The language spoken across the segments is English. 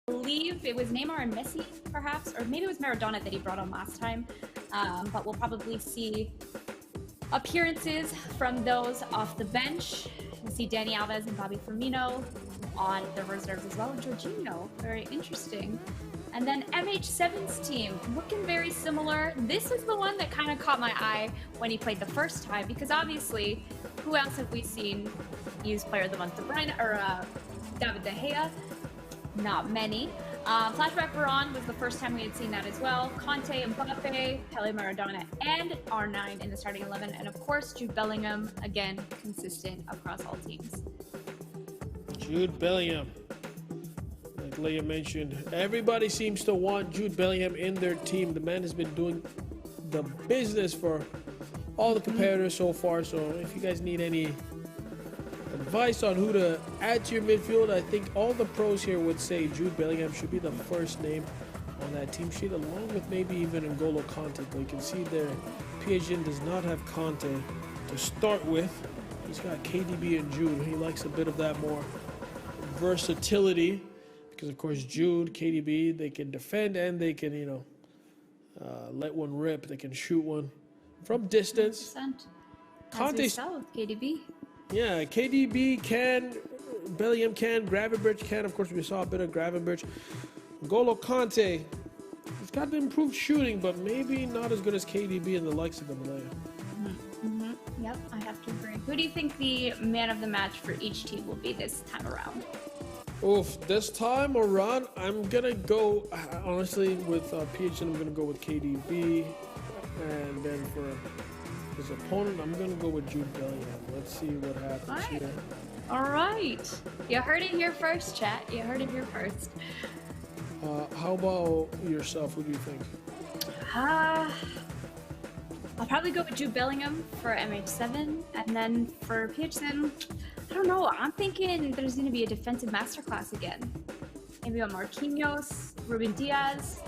believe it was Neymar and Messi, perhaps, or maybe it was Maradona that he brought on last time. But we'll probably see appearances from those off the bench. We'll see Dani Alves and Bobby Firmino on the reserves as well, and Jorginho. Very interesting. And then MH7's team, looking very similar. This is the one that kind of caught my eye when he played the first time, because obviously, who else have we seen use Player of the Month? David De Gea? Not many. Flashback Varane was the first time we had seen that as well. Conte, Mbappe, Pele, Maradona, and R9 in the starting 11. And of course, Jude Bellingham, again, consistent across all teams. Jude Bellingham. Like Leah mentioned, everybody seems to want Jude Bellingham in their team. The man has been doing the business for all the competitors so far. So if you guys need any advice on who to add to your midfield, I think all the pros here would say Jude Bellingham should be the first name on that team sheet, along with maybe even N'Golo Kanté. But you can see there, PSG does not have Kanté to start with. He's got KDB and Jude. He likes a bit of that more versatility because, of course, Jude, KDB, they can defend and they can, let one rip. They can shoot one from distance. Kanté with KDB. Yeah, KDB can, Bellingham can, Gravenberch can. Of course, we saw a bit of Gravenberch. N'Golo Kanté, he's got improved shooting, but maybe not as good as KDB and the likes of them, Malaya. Yep, I have to agree. Who do you think the man of the match for each team will be this time around? Oof, this time around, I'm going to go, honestly, with PSG, I'm going to go with KDB. And then for his opponent, I'm going to go with Jude Bellingham. Let's see what happens here. All right. You heard it here first, chat. You heard it here first. How about yourself? Who do you think? I'll probably go with Jude Bellingham for MH7. And then for PHN, I don't know. I'm thinking there's going to be a defensive masterclass again. Maybe a Marquinhos, Ruben Diaz.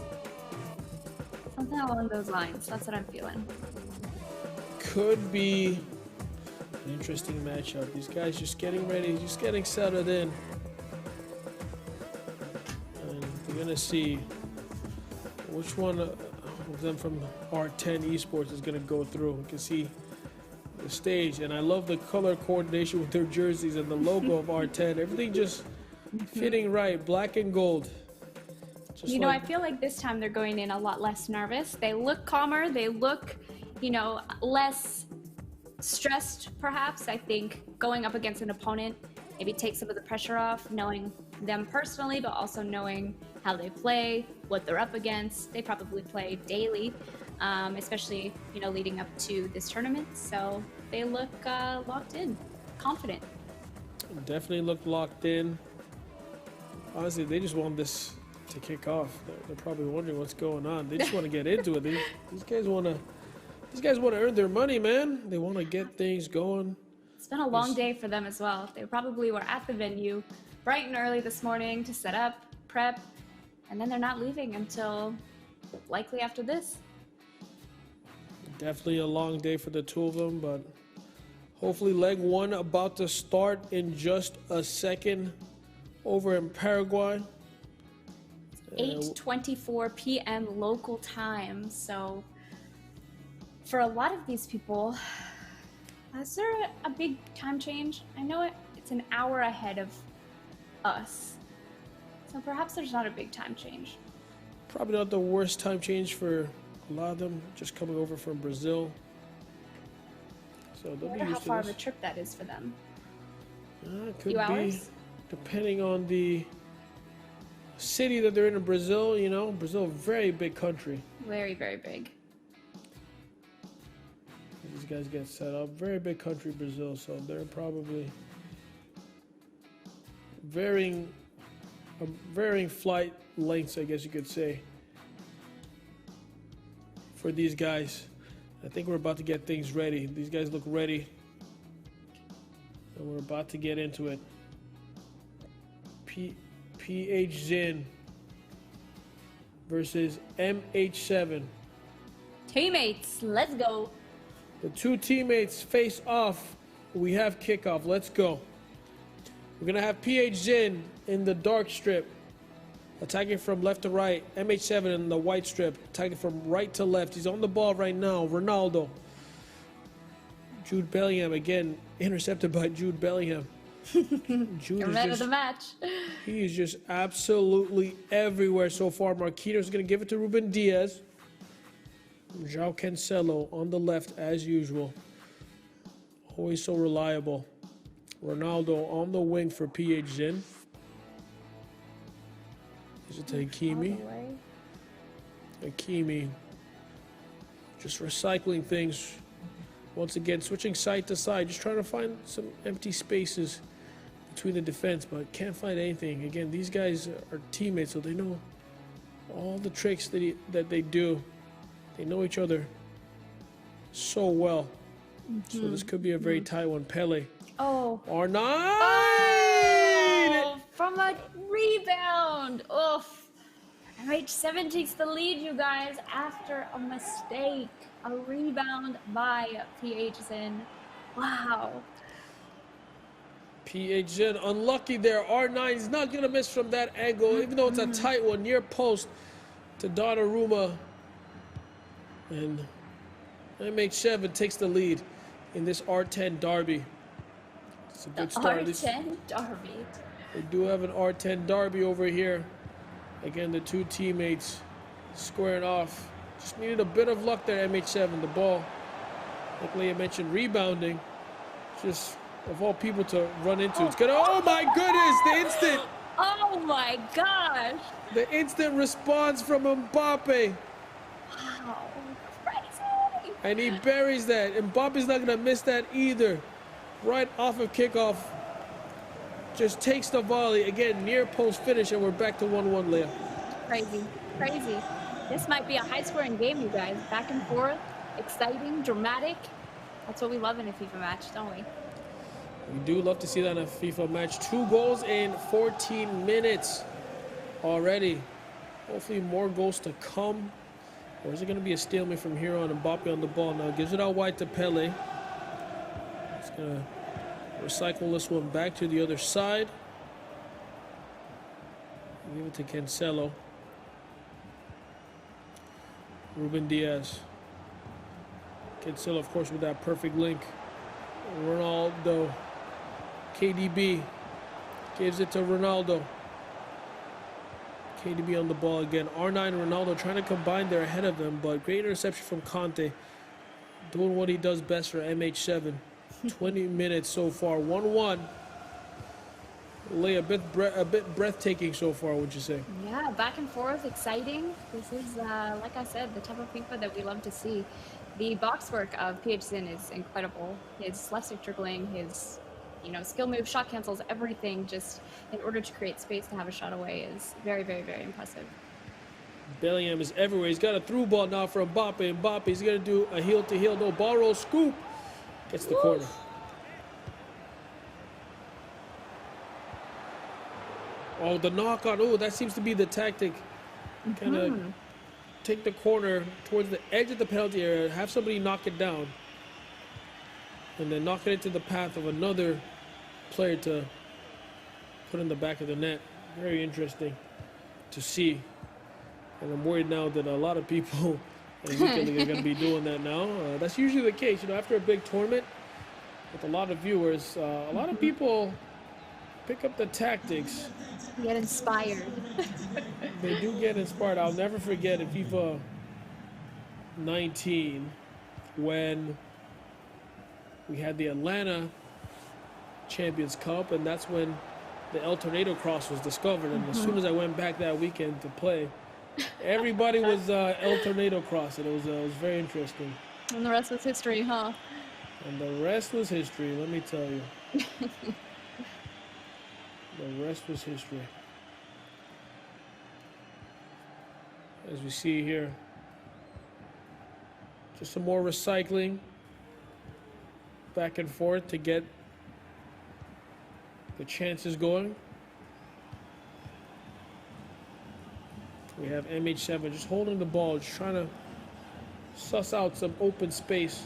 Something along those lines. That's what I'm feeling. Could be an interesting matchup. These guys just getting ready, just getting settled in. And we're going to see which one of them from R10 Esports is going to go through. You can see the stage. And I love the color coordination with their jerseys and the logo of R10. Everything just fitting right. Black and gold. Just I feel like this time they're going in a lot less nervous. They look calmer. They look, less stressed, perhaps. I think going up against an opponent maybe takes some of the pressure off, knowing them personally, but also knowing how they play, what they're up against. They probably play daily, especially, leading up to this tournament. So they look locked in, confident. Definitely look locked in. Honestly, they just want this to kick off. They're probably wondering what's going on. They just want to get into it. These guys want to earn their money, man. They want to get things going. It's been a long day for them as well. They probably were at the venue bright and early this morning to set up, prep, and then they're not leaving until likely after this. Definitely a long day for the two of them, but hopefully leg one about to start in just a second over in Paraguay. 8:24 p.m. local time. So for a lot of these people, is there a big time change? I know it's an hour ahead of us. So perhaps there's not a big time change. Probably not the worst time change for a lot of them, just coming over from Brazil. So they'll be used to this. How far of a trip that is for them? It could be, depending on the city that they're in Brazil. Brazil, very big country. Very, very big. These guys get set up. Very big country, Brazil. So they're probably varying flight lengths, I guess you could say, for these guys. I think we're about to get things ready. These guys look ready. And we're about to get into it. PHZin versus MH7. Teammates, let's go. The two teammates face off. We have kickoff. Let's go. We're going to have PHZin in the dark strip Attacking from left to right. MH7 in the white strip. Attacking from right to left. He's on the ball right now. Ronaldo. Jude Bellingham again. Intercepted by Jude Bellingham. Jude Man of the match. He is just absolutely everywhere so far. Marquinhos is going to give it to Ruben Diaz. João Cancelo on the left as usual. Always so reliable. Ronaldo on the wing for PHZ. Is it Hakimi? Hakimi just recycling things. Once again, switching side to side. Just trying to find some empty spaces between the defense, but can't find anything. Again, these guys are teammates, so they know all the tricks that they do. They know each other so well. So this could be a very tight one. Pele. Oh. R9! Oh, from a rebound. Oof. MH7 takes the lead, you guys, after a mistake. A rebound by PHZ. Wow. PHZ unlucky there. R9 is not going to miss from that angle, even though it's a tight one. Near post to Donnarumma. And MH7 takes the lead in this R10 derby. It's a good start. R10 derby. We do have an R10 derby over here. Again, the two teammates squaring off. Just needed a bit of luck there, MH7. The ball, like Leah mentioned, rebounding. Just, of all people to run into. It's gonna, oh my goodness, the instant. Oh my gosh. The instant response from Mbappe. Wow. Crazy. And he buries that. Mbappe's not gonna miss that either. Right off of kickoff. Just takes the volley. Again, near post finish, and we're back to 1-1, Leah. Crazy. Crazy. This might be a high-scoring game, you guys. Back and forth, exciting, dramatic. That's what we love in a FIFA match, don't we? We do love to see that in a FIFA match. 2 goals in 14 minutes already. Hopefully more goals to come. Or is it going to be a stalemate from here on? Mbappe on the ball now. Gives it out wide to Pele. He's going to recycle this one back to the other side. Give it to Cancelo. Ruben Diaz. Cancelo, of course, with that perfect link. Ronaldo. KDB. Gives it to Ronaldo. KDB on the ball again. R9 and Ronaldo trying to combine. They're ahead of them, but great interception from Conte. Doing what he does best for MH7. 20 minutes so far. 1-1. Lay a bit breathtaking so far, would you say? Yeah, back and forth, exciting. This is, like I said, the type of FIFA that we love to see. The box work of PHZ is incredible. His left stick dribbling, his, skill move, shot cancels, everything just in order to create space to have a shot away is very, very, very impressive. Bellingham is everywhere. He's got a through ball now for Mbappe. Mbappe's going to do a heel-to-heel, no ball roll, scoop. Gets the corner. Oh, the knock on. Oh, that seems to be the tactic. Kind of take the corner towards the edge of the penalty area, have somebody knock it down, and then knock it into the path of another player to put in the back of the net. Very interesting to see. And I'm worried now that a lot of people in Weekend League are going to be doing that now. That's usually the case. After a big tournament with a lot of viewers, a lot of people pick up the tactics. Get inspired. They do get inspired. I'll never forget in FIFA 19 when we had the Atlanta Champions Cup, and that's when the El Tornado Cross was discovered. And as soon as I went back that weekend to play, everybody was El Tornado Cross, and it was very interesting. And the rest was history, huh? And the rest was history, let me tell you. The rest was history. As we see here, just some more recycling back and forth to get the chances going. We have MH7 just holding the ball, just trying to suss out some open space.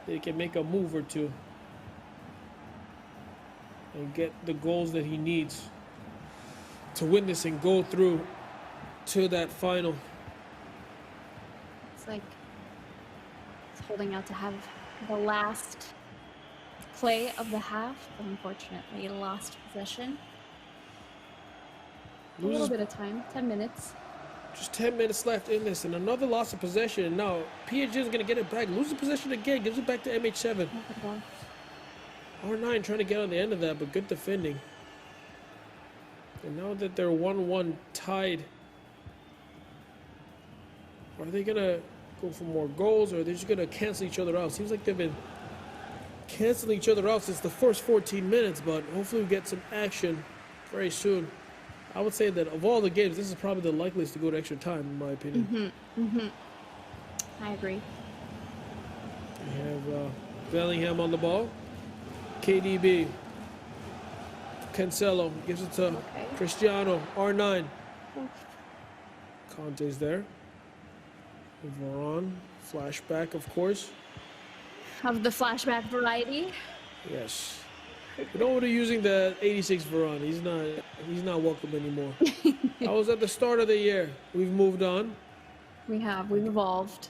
They can make a move or two and get the goals that he needs. to win this and go through to that final. It's like it's holding out to have the last play of the half, but unfortunately lost possession. A little bit of time, 10 minutes. Just 10 minutes left in this, and another loss of possession. And now PSG is going to get it back. Loses possession again, gives it back to MH7. R9 trying to get on the end of that, but good defending. And now that they're 1-1 tied, are they going to go for more goals, or are they just going to cancel each other out? Seems like they've been canceling each other out since the first 14 minutes, but hopefully we get some action very soon. I would say that of all the games, this is probably the likeliest to go to extra time, in my opinion. I agree. We have Bellingham on the ball. KDB. Cancelo gives it to Cristiano. R9. Conte's there. Varane. Flashback, of course. Of the flashback variety. Yes. We don't want to using the 86 Varane. He's not welcome anymore. That was at the start of the year. We've moved on. We've evolved.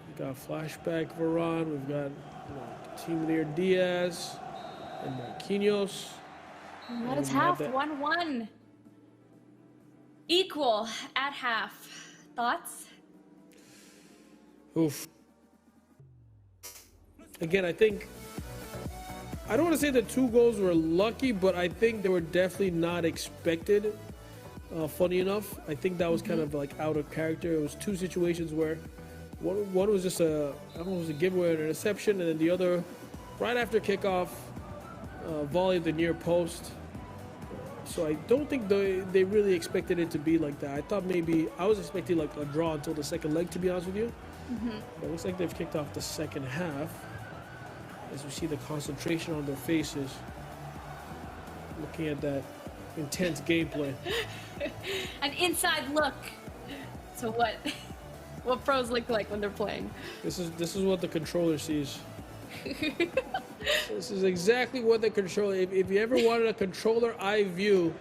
We've got flashback Varane. We've got Team Leader Diaz and Marquinhos. And that is half, 1-1. Equal at half. Thoughts? Oof. Again, I don't want to say the 2 goals were lucky, but I think they were definitely not expected. Funny enough, I think that was kind of like out of character. It was 2 situations where one was just I don't know, it was a giveaway or an interception, and then the other, right after kickoff, volley at the near post. So I don't think they really expected it to be like that. I was expecting like a draw until the second leg, to be honest with you. But it looks like they've kicked off the second half. As we see the concentration on their faces, looking at that intense gameplay. An inside look to what pros look like when they're playing. This is what the controller sees. This is exactly what the controller. If you ever wanted a controller eye view,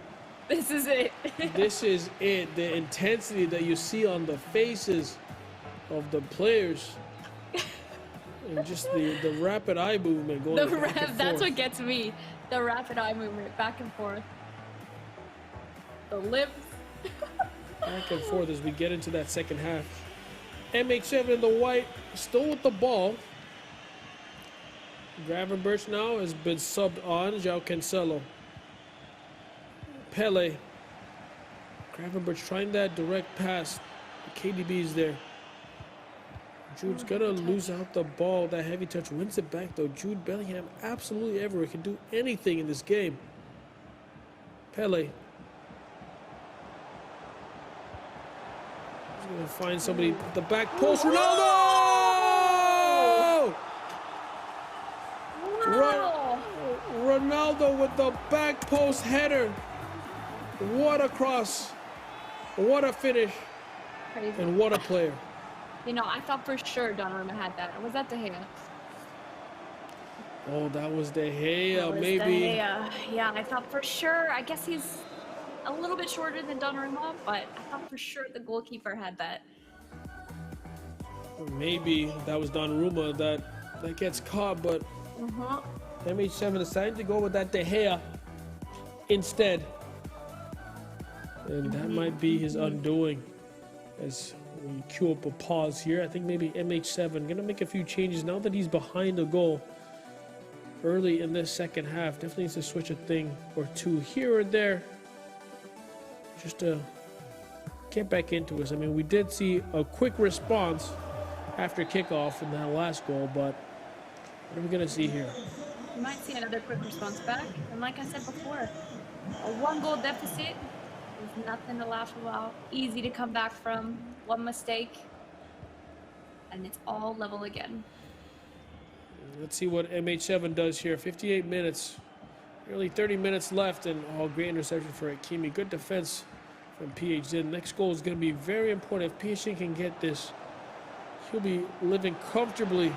this is it. This is it. The intensity that you see on the faces of the players. And just the rapid eye movement going back and forth. That's what gets me. The rapid eye movement back and forth. The lips. Back and forth as we get into that second half. MH7 in the white, still with the ball. Gravenberch now has been subbed on. João Cancelo. Pele. Gravenberch trying that direct pass. KDB is there. Jude's gonna lose out the ball. That heavy touch wins it back though. Jude Bellingham absolutely everywhere. Can do anything in this game. Pele. He's gonna find somebody at the back post. Ronaldo! Wow. Ronaldo with the back post header. What a cross. What a finish. Crazy. And what a player. You know, I thought for sure Donnarumma had that. Was that De Gea? Oh, that was De Gea, maybe. De Gea. Yeah, I thought for sure. I guess he's a little bit shorter than Donnarumma, but I thought for sure the goalkeeper had that. Or maybe that was Donnarumma that gets caught, but MH7 decided to go with that De Gea instead. And that might be his undoing. As we cue up a pause here, I think maybe MH7 gonna make a few changes now that he's behind the goal early in this second half. Definitely needs to switch a thing or two here or there just to get back into us. I mean, we did see a quick response after kickoff in that last goal, but what are we gonna see here? You might see another quick response back, and like I said before, a 1-goal deficit is nothing to laugh about. Easy to come back from. One mistake, and it's all level again. Let's see what MH7 does here. 58 minutes, nearly 30 minutes left, and great interception for Hakimi. Good defense from PSG. The next goal is going to be very important. If PSG can get this, he'll be living comfortably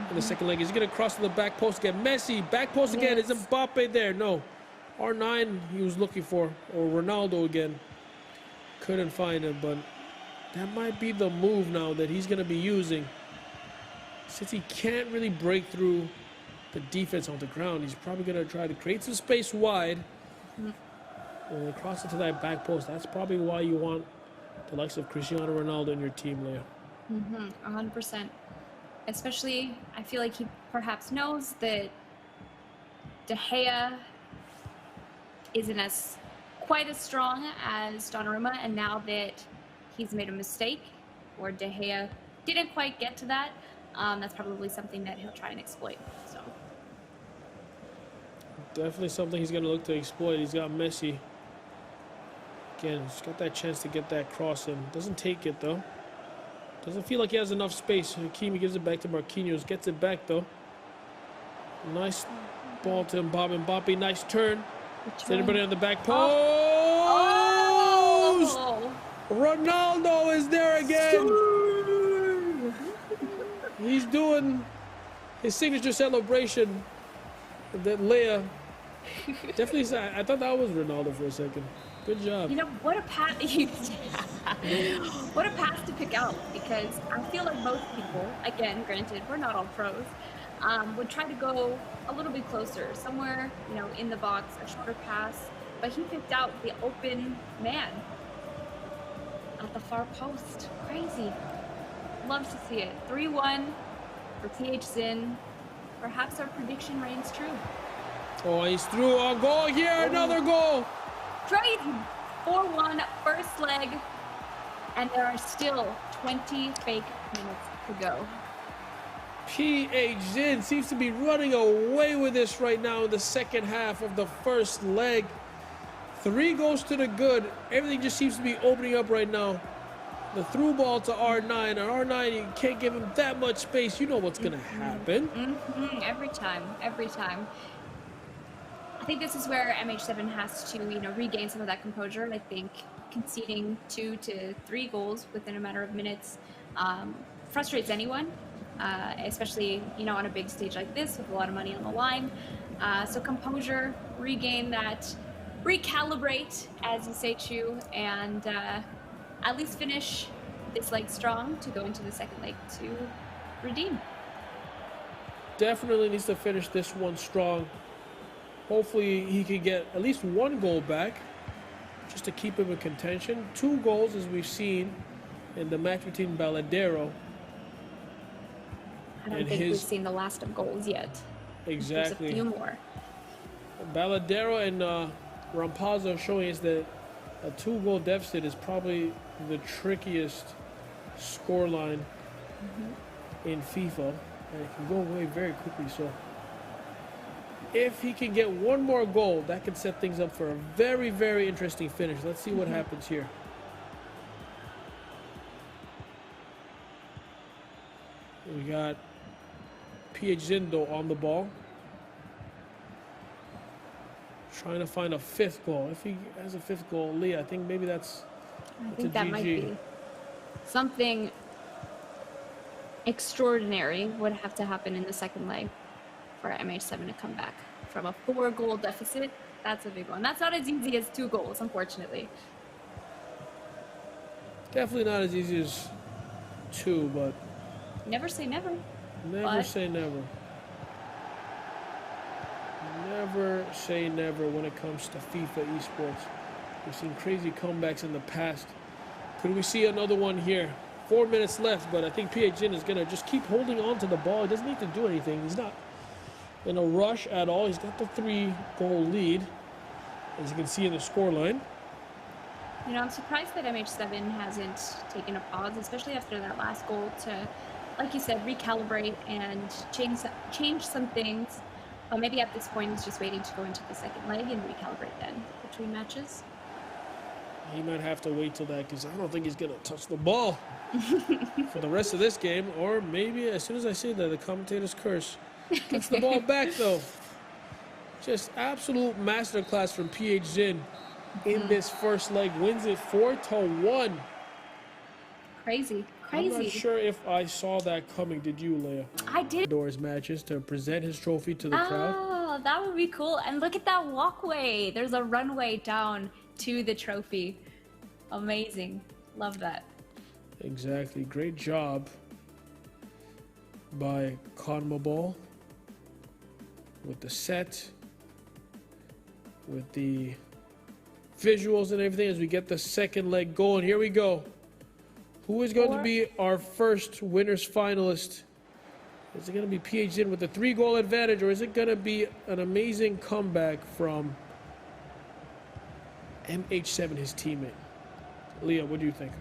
in the second leg. He's going to cross to the back post again. Messi, back post again. Is Mbappe there? No. R9 he was looking for, or Ronaldo again. Couldn't find him, but that might be the move now that he's going to be using. Since he can't really break through the defense on the ground, he's probably going to try to create some space wide. And cross it to that back post. That's probably why you want the likes of Cristiano Ronaldo in your team, Leah. 100%. Especially, I feel like he perhaps knows that De Gea isn't quite as strong as Donnarumma, and now that he's made a mistake, or De Gea didn't quite get to that, that's probably something that he'll try and exploit. So definitely something he's going to look to exploit. He's got Messi. Again, he's got that chance to get that cross in. Doesn't take it, though. Doesn't feel like he has enough space. Hakimi gives it back to Marquinhos. Gets it back, though. Nice ball to Mbappe. Mbappe, nice turn. Is anybody on the back post? Oh! Ronaldo is there again. He's doing his signature celebration. That Leia definitely. I thought that was Ronaldo for a second. Good job. You know, what a pass! What a pass to pick out, because I feel like most people, again, granted, we're not all pros, would try to go a little bit closer, somewhere, you know, in the box, a shorter pass. But he picked out the open man at the far post. Crazy. Love to see it. 3-1 for PH Zin. Perhaps our prediction reigns true. Oh, he's through a goal here. Another goal. Crazy. 4-1 first leg, and there are still 20 fake minutes to go. PH Zin seems to be running away with this right now in the second half of the first leg. 3 goals to the good. Everything just seems to be opening up right now. The through ball to R9, and R9, you can't give him that much space. You know what's going to happen. Every time. I think this is where MH7 has to, you know, regain some of that composure. I think conceding 2 to 3 goals within a matter of minutes frustrates anyone, especially, you know, on a big stage like this with a lot of money on the line. So composure, regain that, recalibrate, as you say, Chu, and at least finish this leg strong to go into the second leg to redeem. Definitely needs to finish this one strong. Hopefully he can get at least 1 goal back just to keep him in contention. 2 goals, as we've seen in the match between Balladero. I don't think we've seen the last of goals yet. Exactly. There's a few more. Balladero and Rampazzo showing us that a 2-goal deficit is probably the trickiest scoreline in FIFA, and it can go away very quickly. So if he can get 1 more goal, that could set things up for a very, very interesting finish. Let's see what happens here. We got PH Zindo on the ball, trying to find a 5th goal. If he has a 5th goal, Lee, I think maybe that's I think that might be something extraordinary would have to happen in the second leg for MH7 to come back from a 4-goal deficit. That's a big one. That's not as easy as 2 goals, unfortunately. Definitely not as easy as 2, but never say never. Never say never. Never say never when it comes to FIFA esports. We've seen crazy comebacks in the past. Could we see another one here? 4 minutes left, but I think PH Zin is going to just keep holding on to the ball. He doesn't need to do anything. He's not in a rush at all. He's got the 3-goal lead, as you can see in the scoreline. You know, I'm surprised that MH7 hasn't taken a pause, especially after that last goal, to, like you said, recalibrate and change some things. But maybe at this point he's just waiting to go into the second leg and recalibrate then between matches. He might have to wait till that, because I don't think he's going to touch the ball for the rest of this game. Or maybe as soon as I say that, the commentator's curse. Gets the ball back, though. Just absolute masterclass from PH Zin in this first leg. Wins it 4-1. Crazy. I'm not sure if I saw that coming. Did you, Leia? I did. Doors matches to present his trophy to the crowd. Oh, that would be cool. And look at that walkway. There's a runway down to the trophy. Amazing. Love that. Exactly. Great job by CONMEBOL with the set, with the visuals and everything as we get the second leg going. Here we go. Who is going to be our first winners finalist? Is it going to be PH in with the 3-goal advantage, or is it going to be an amazing comeback from MH7, his teammate? Leah, what do you think?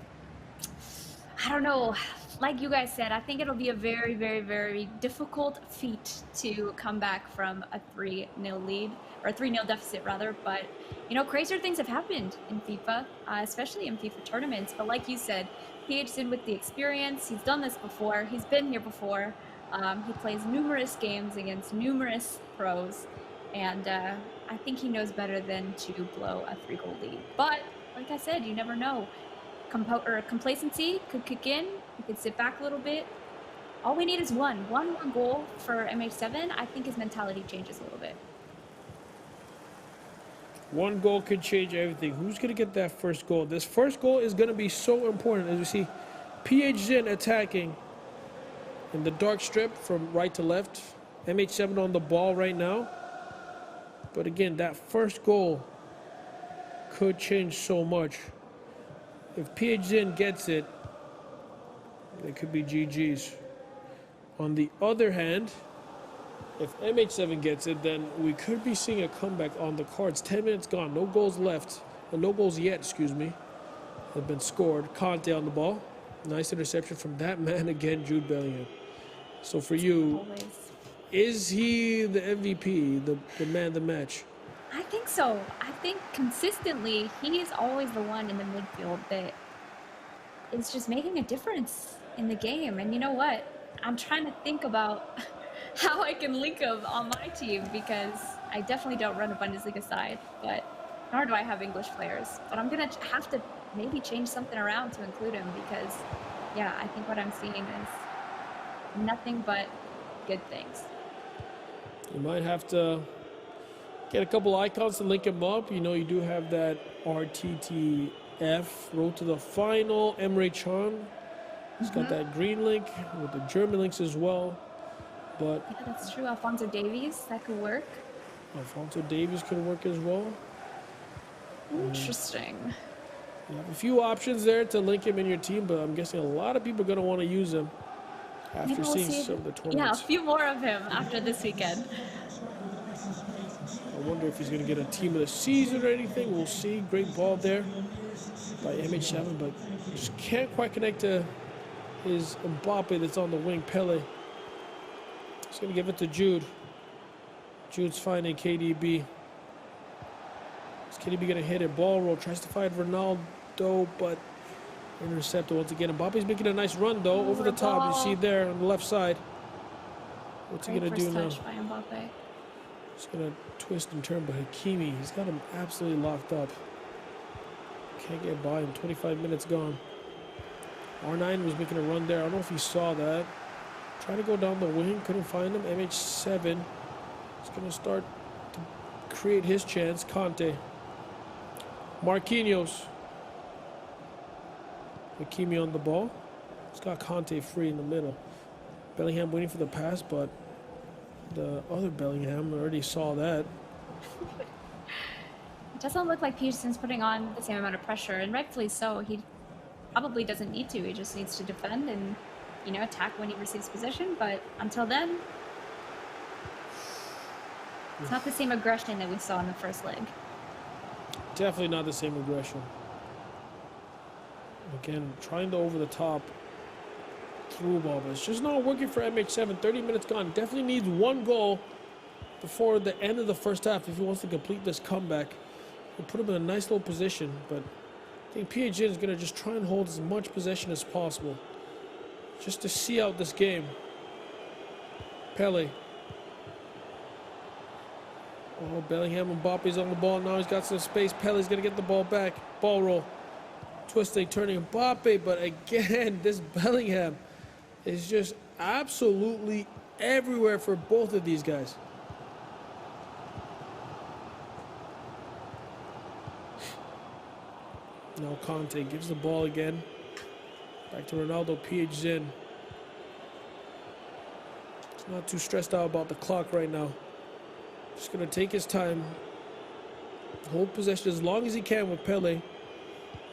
I don't know. Like you guys said, I think it'll be a very, very, very difficult feat to come back from a 3-0 lead, or a 3-0 deficit rather. But, you know, crazier things have happened in FIFA, especially in FIFA tournaments. But like you said, PH's in with the experience. He's done this before. He's been here before. He plays numerous games against numerous pros. And I think he knows better than to blow a 3-goal lead. But, like I said, you never know. Complacency could kick in. You could sit back a little bit. All we need is one more goal for MH7. I think his mentality changes a little bit. One goal could change everything. Who's going to get that first goal? This first goal is going to be so important. As we see, PH Zin attacking in the dark strip from right to left. MH7 on the ball right now. But again, that first goal could change so much. If PH Zin gets it, it could be GG's. On the other hand, if MH7 gets it, then we could be seeing a comeback on the cards. 10 minutes gone, no goals left. No goals yet, excuse me, have been scored. Conte on the ball. Nice interception from that man again, Jude Bellingham. So for you, is he the MVP, the man of the match? I think so. I think consistently, he is always the one in the midfield that is just making a difference in the game. And you know what? I'm trying to think about how I can link him on my team, because I definitely don't run a Bundesliga side, but nor do I have English players. But I'm going to have to maybe change something around to include him, because, yeah, I think what I'm seeing is nothing but good things. You might have to get a couple icons to link him up. You know, you do have that RTTF, Road to the Final, Emre Can. He's got that green link with the German links as well. But yeah, that's true. Alphonso Davies, that could work. Alphonso Davies could work as well. Interesting. You have a few options there to link him in your team, but I'm guessing a lot of people are going to want to use him after seeing some of the tournaments. Yeah, a few more of him after this weekend. I wonder if he's going to get a team of the season or anything. We'll see. Great ball there by MH7, but just can't quite connect to his Mbappe that's on the wing, Pele. He's going to give it to Jude. Jude's finding KDB. Is KDB going to hit it? Ball roll. Tries to find Ronaldo, but intercepted once again. Mbappe's making a nice run, though, over the top. You see there on the left side. What's he going to do now? By Mbappe. He's going to twist and turn, but Hakimi, he's got him absolutely locked up. Can't get by him. 25 minutes gone. R9 was making a run there. I don't know if he saw that. Trying to go down the wing, couldn't find him. MH7 is going to start to create his chance. Conte. Marquinhos. Hakimi on the ball. He's got Conte free in the middle. Bellingham waiting for the pass, but the other Bellingham already saw that. It doesn't look like Peterson's putting on the same amount of pressure, and rightfully so. He probably doesn't need to. He just needs to defend and, you know, attack when he receives possession. But until then, it's not the same aggression that we saw in the first leg. Definitely not the same aggression. Again, trying to over the top through ball, but it's just not working for MH7. 30 minutes gone. Definitely needs one goal before the end of the first half if he wants to complete this comeback. We'll put him in a nice little position, but I think PHG is going to just try and hold as much possession as possible just to see out this game. Pele. Oh, Bellingham and Mbappe's on the ball now. He's got some space. Pele's going to get the ball back. Ball roll. Twisting, turning Mbappe, but again, this Bellingham is just absolutely everywhere for both of these guys. Now Conte gives the ball again. Back to Ronaldo, PH Zin. He's not too stressed out about the clock right now. Just gonna take his time. Hold possession as long as he can with Pele.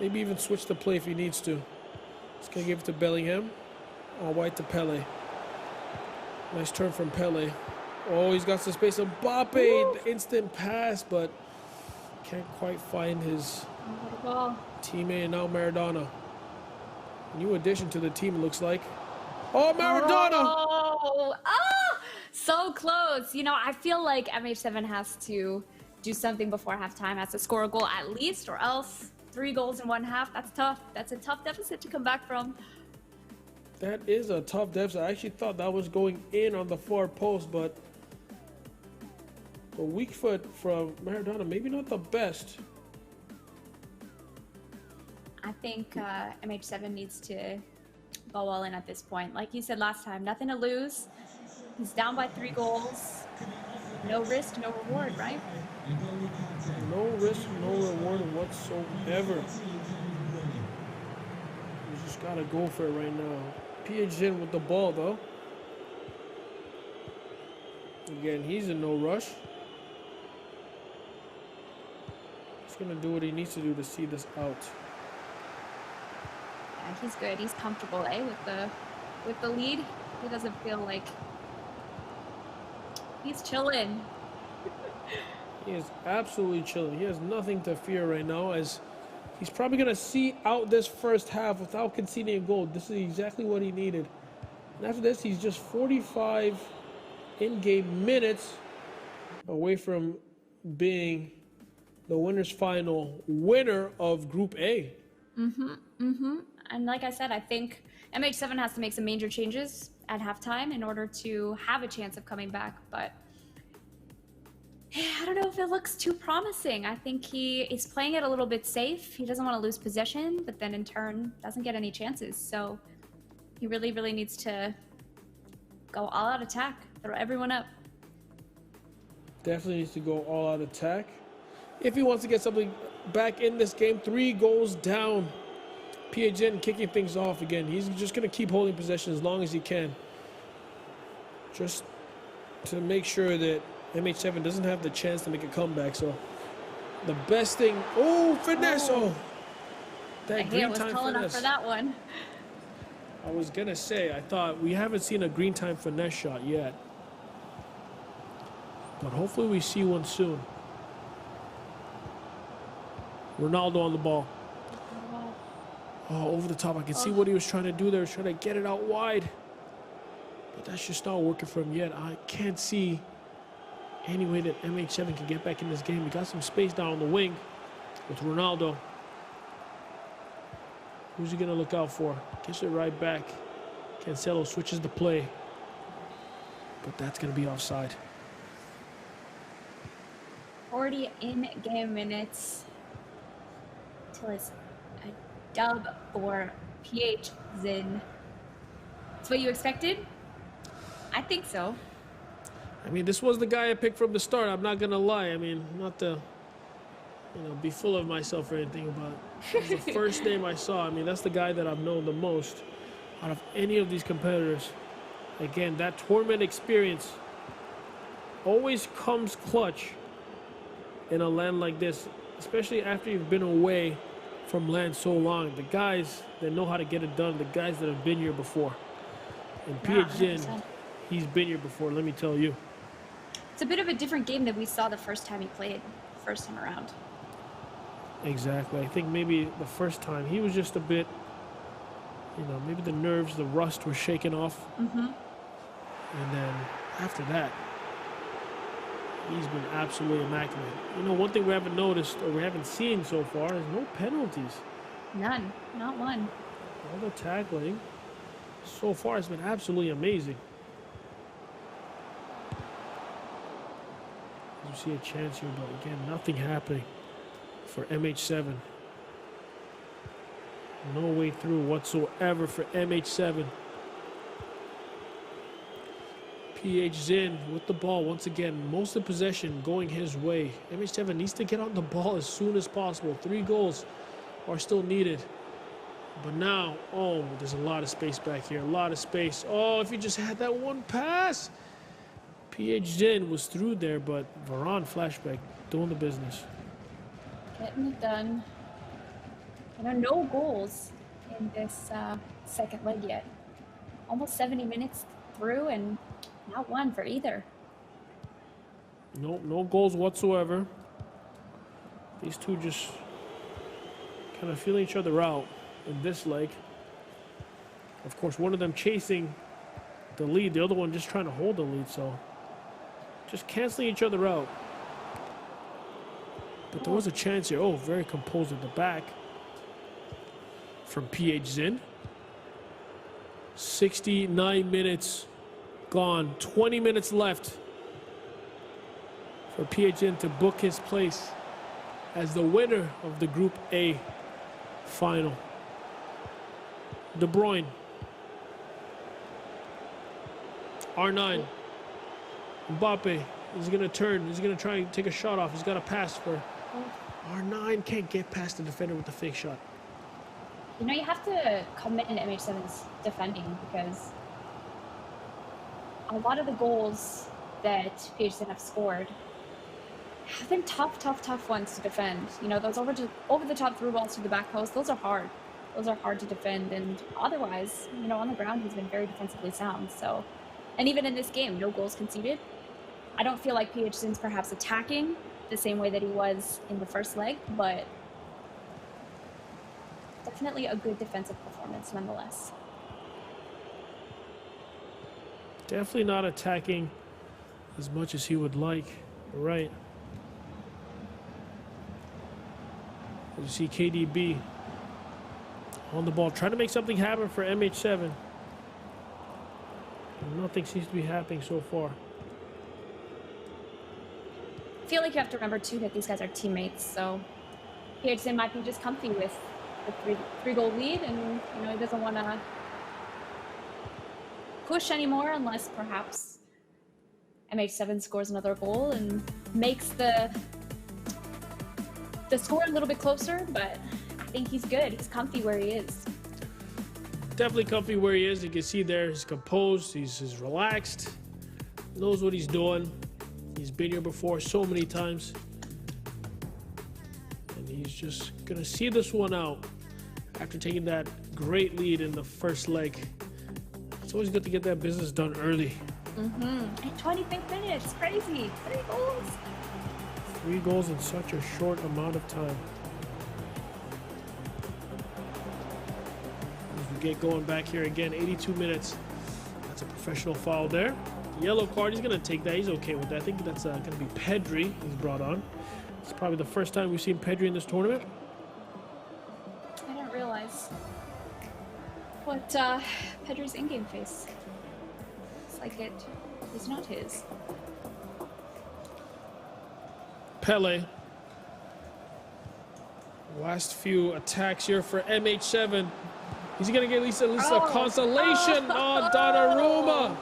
Maybe even switch the play if he needs to. He's gonna give it to Bellingham. All white to Pele. Nice turn from Pele. Oh, he's got some space. Mbappe, the instant pass, but can't quite find his teammate. And now Maradona. New addition to the team, it looks like. Oh, Maradona! Oh, so close. You know, I feel like MH7 has to do something before halftime, has to score a goal at least, or else 3 goals in 1 half. That's tough. That's a tough deficit to come back from. That is a tough deficit. I actually thought that was going in on the far post, but a weak foot from Maradona, maybe not the best. I think MH7 needs to go all in at this point. Like you said last time, nothing to lose. He's down by 3 goals. No risk, no reward, right? No risk, no reward whatsoever. You just gotta go for it right now. PH in with the ball though. Again, he's in no rush. He's gonna do what he needs to do to see this out. Yeah, he's good. He's comfortable, with the lead. He doesn't feel like he's chilling. He is absolutely chilling. He has nothing to fear right now, as he's probably going to see out this first half without conceding a goal. This is exactly what he needed. And after this, he's just 45 in-game minutes away from being the winner's final winner of Group A. And like I said, I think MH7 has to make some major changes at halftime in order to have a chance of coming back. But I don't know if it looks too promising. I think he is playing it a little bit safe. He doesn't want to lose possession, but then in turn doesn't get any chances. So he really, really needs to go all out attack, throw everyone up. Definitely needs to go all out attack. If he wants to get something back in this game, 3 goals down. PHN kicking things off again. He's just going to keep holding possession as long as he can. Just to make sure that MH7 doesn't have the chance to make a comeback. So the best thing, finesse. That green was time tall enough finesse. for that one. I was gonna say, I thought we haven't seen a green time finesse shot yet, but hopefully we see one soon. Ronaldo on the ball. Oh, over the top. I can see what he was trying to do there. He was trying to get it out wide, but that's just not working for him yet. I can't see any way that MH7 can get back in this game. We got some space down on the wing with Ronaldo. Who's he gonna look out for? Gets it right back. Cancelo switches the play, but that's gonna be offside. 40 in-game minutes till it's a dub for PH Zin. That's what you expected? I think so. I mean, this was the guy I picked from the start. I'm not gonna lie. I mean, not to, be full of myself or anything, but it was the first name I saw. I mean, that's the guy that I've known the most out of any of these competitors. Again, that tournament experience always comes clutch in a land like this, especially after you've been away from land so long. The guys that know how to get it done, the guys that have been here before. And PH Zin, he's been here before, let me tell you. It's a bit of a different game than we saw the first time he played, first time around. Exactly. I think maybe the first time he was just a bit, maybe the nerves, the rust was shaken off. And then after that, he's been absolutely immaculate. One thing we haven't noticed or we haven't seen so far is no penalties. None. Not one. All the tackling so far has been absolutely amazing. You see a chance here, but again, nothing happening for MH7. No way through whatsoever for MH7. PH Zin with the ball once again. Most of possession going his way. MH7 needs to get on the ball as soon as possible. 3 goals are still needed. But now, oh, there's a lot of space back here. A lot of space. Oh, if you just had that one pass. PH Zin was through there, but Varane flashback doing the business. Getting it done. There are no goals in this second leg yet. Almost 70 minutes through and not one for either. No goals whatsoever. These two just kind of feeling each other out in this leg. Of course, one of them chasing the lead, the other one just trying to hold the lead, so just canceling each other out. But there was a chance here. Oh, very composed at the back from PH Zin. 69 minutes gone. 20 minutes left for PH Zin to book his place as the winner of the Group A final. De Bruyne. R9. Mbappe is going to turn. He's going to try and take a shot off. He's got a pass for R9. Can't get past the defender with the fake shot. You know, you have to commend MH7's defending because a lot of the goals that PHC have scored have been tough ones to defend. You know, those over the top through balls to the back post, those are hard. Those are hard to defend. And otherwise, you know, on the ground, he's been very defensively sound. So, and even in this game, no goals conceded. I don't feel like PHC's perhaps attacking the same way that he was in the first leg, but definitely a good defensive performance nonetheless. Definitely not attacking as much as he would like. You're right. You see KDB on the ball, trying to make something happen for MH7. Nothing seems to be happening so far. I feel like you have to remember too that these guys are teammates, so PHC might be just comfy with the three-goal lead, and you know he doesn't want to push anymore unless perhaps MH7 scores another goal and makes the score a little bit closer. But I think he's good. He's comfy where he is. Definitely comfy where he is. You can see there he's composed. He's relaxed. Knows what he's doing. He's been here before so many times. And he's just going to see this one out after taking that great lead in the first leg. It's always good to get that business done early. And 25 minutes. Crazy. 3 goals. 3 goals in such a short amount of time. As we get going back here again, 82 minutes. That's a professional foul there. Yellow card, he's going to take that. He's okay with that. I think that's going to be Pedri he's brought on. It's probably the first time we've seen Pedri in this tournament. I didn't realize what Pedri's in-game face. It's like it is not his. Pele. Last few attacks here for MH7. He's going to get at least a consolation. Oh, Donnarumma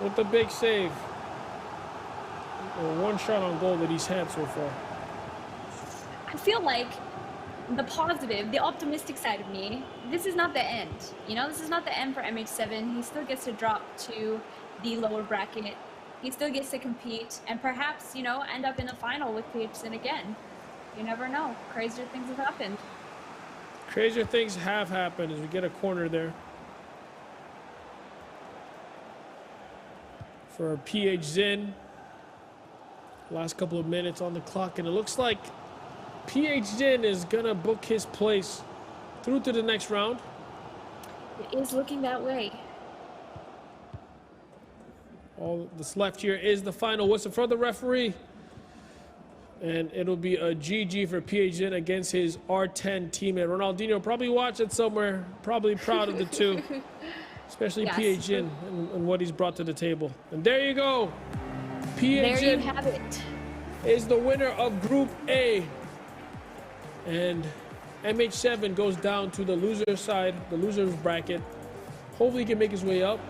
with the big save. Well, 1 shot on goal that he's had so far. I feel like the positive, the optimistic side of me, this is not the end. You know, this is not the end for MH7. He still gets to drop to the lower bracket. He still gets to compete and perhaps, you know, end up in a final with PHC again. You never know. Crazier things have happened. Crazier things have happened as we get a corner there for PH Zin. Last couple of minutes on the clock, and it looks like PH Zin is gonna book his place through to the next round. It is looking that way. All that's left here is the final whistle for the referee. And it'll be a GG for PH Zin against his R10 teammate. Ronaldinho probably watched it somewhere. Probably proud of the two. Especially yes. PH Zin and what he's brought to the table. And there you go. PH Zin have it. Is the winner of Group A. And MH7 goes down to the loser side, the loser's bracket. Hopefully he can make his way up.